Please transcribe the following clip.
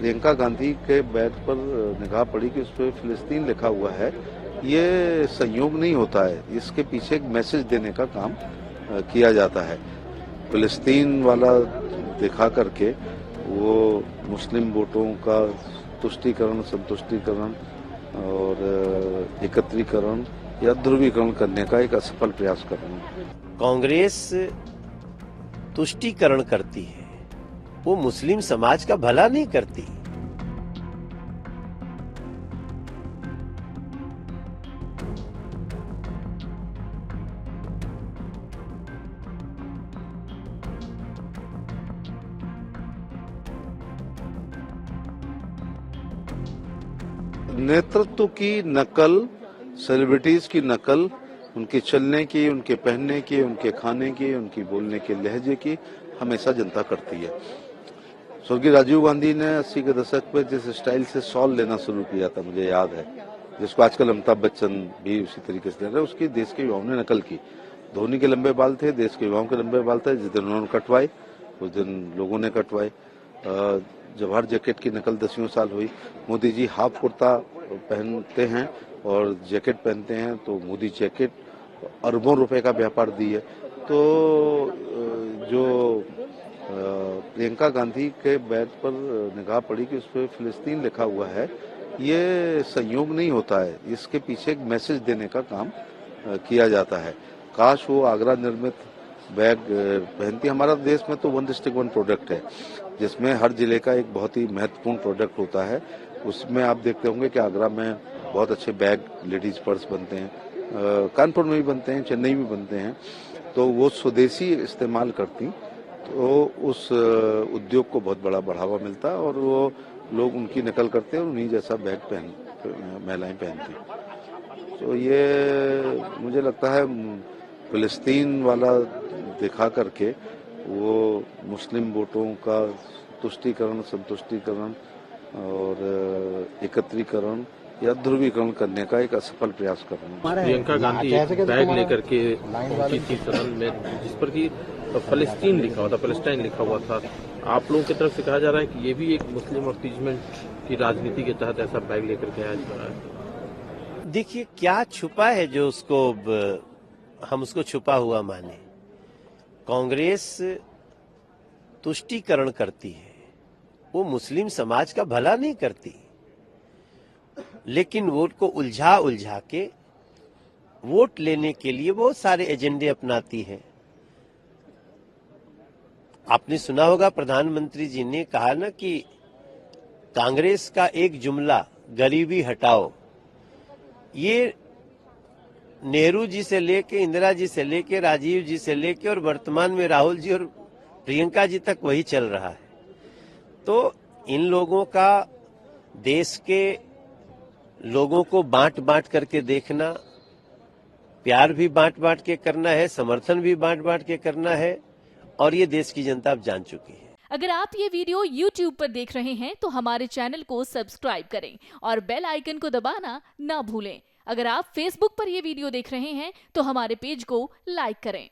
प्रियंका गांधी के बैग पर निगाह पड़ी कि उस पर फिलिस्तीन लिखा हुआ है। ये संयोग नहीं होता है, इसके पीछे एक मैसेज देने का काम किया जाता है। फिलिस्तीन वाला दिखा करके वो मुस्लिम वोटों का तुष्टीकरण, संतुष्टीकरण और एकत्रीकरण या ध्रुवीकरण करने का एक असफल प्रयास कर रहे हैं। कांग्रेस तुष्टीकरण करती है, वो मुस्लिम समाज का भला नहीं करती। नेतृत्व की नकल, सेलिब्रिटीज की नकल, उनके चलने की, उनके पहनने की, उनके खाने की, उनकी बोलने के लहजे की हमेशा जनता करती है। स्वर्गीय राजीव गांधी ने 80 के दशक में जिस स्टाइल से शॉल लेना शुरू किया था, मुझे याद है, जिसको आजकल अमिताभ बच्चन भी उसी तरीके से ले रहे हैं, उसकी देश के युवाओं ने नकल की। धोनी के लंबे बाल थे, देश के युवाओं के लंबे बाल थे। जिस दिन उन्होंने कटवाए उस दिन लोगों ने कटवाए। जवाहर जैकेट की नकल 10 साल हुई। मोदी जी हाफ कुर्ता पहनते हैं और जैकेट पहनते हैं, तो मोदी जैकेट अरबों रुपए का व्यापार दी है। तो जो प्रियंका गांधी के बैग पर निगाह पड़ी कि उस पर फिलिस्तीन लिखा हुआ है, ये संयोग नहीं होता है, इसके पीछे एक मैसेज देने का काम किया जाता है। काश वो आगरा निर्मित बैग पहनती। हमारा देश में तो 1 डिस्ट्रिक्ट 1 प्रोडक्ट है, जिसमें हर जिले का एक बहुत ही महत्वपूर्ण प्रोडक्ट होता है। उसमें आप देखते होंगे कि आगरा में बहुत अच्छे बैग, लेडीज पर्स बनते हैं, कानपुर में भी बनते हैं, चेन्नई में बनते हैं। तो वो स्वदेशी इस्तेमाल करती, तो उस उद्योग को बहुत बड़ा बढ़ावा मिलता है और वो लोग उनकी नकल करते हैं और उन्हीं जैसा बैग महिलाएं पहनती। तो ये मुझे लगता है फिलिस्तीन वाला दिखा करके वो मुस्लिम वोटों का तुष्टीकरण, संतुष्टीकरण और एकत्रीकरण या ध्रुवीकरण करने का एक असफल प्रयास कर रहे हैं। प्रियंका गांधी एक बैग लेकर के पहुंची थी सदन में, जिस पर कि फलस्तीन लिखा हुआ था, पैलेस्टाइन लिखा हुआ था। आप लोगों की तरफ से कहा जा रहा है कि ये भी एक मुस्लिम अपीजमेंट की राजनीति के तहत ऐसा बैग लेकर के आया जा रहा है। देखिए क्या छुपा है जो उसको हम उसको छुपा हुआ माने। कांग्रेस तुष्टीकरण करती है, वो मुस्लिम समाज का भला नहीं करती, लेकिन वोट को उलझा उलझा के वोट लेने के लिए बहुत सारे एजेंडे अपनाती है। आपने सुना होगा प्रधानमंत्री जी ने कहा ना कि कांग्रेस का एक जुमला, गरीबी हटाओ, ये नेहरू जी से लेके, इंदिरा जी से लेके, राजीव जी से लेके और वर्तमान में राहुल जी और प्रियंका जी तक वही चल रहा है। तो इन लोगों का देश के लोगों को बांट बांट करके देखना, प्यार भी बांट बांट के करना है, समर्थन भी बांट बांट के करना है, और ये देश की जनता अब जान चुकी है। अगर आप ये वीडियो YouTube पर देख रहे हैं तो हमारे चैनल को सब्सक्राइब करें और बेल आइकन को दबाना ना भूलें। अगर आप Facebook पर ये वीडियो देख रहे हैं तो हमारे पेज को लाइक करें।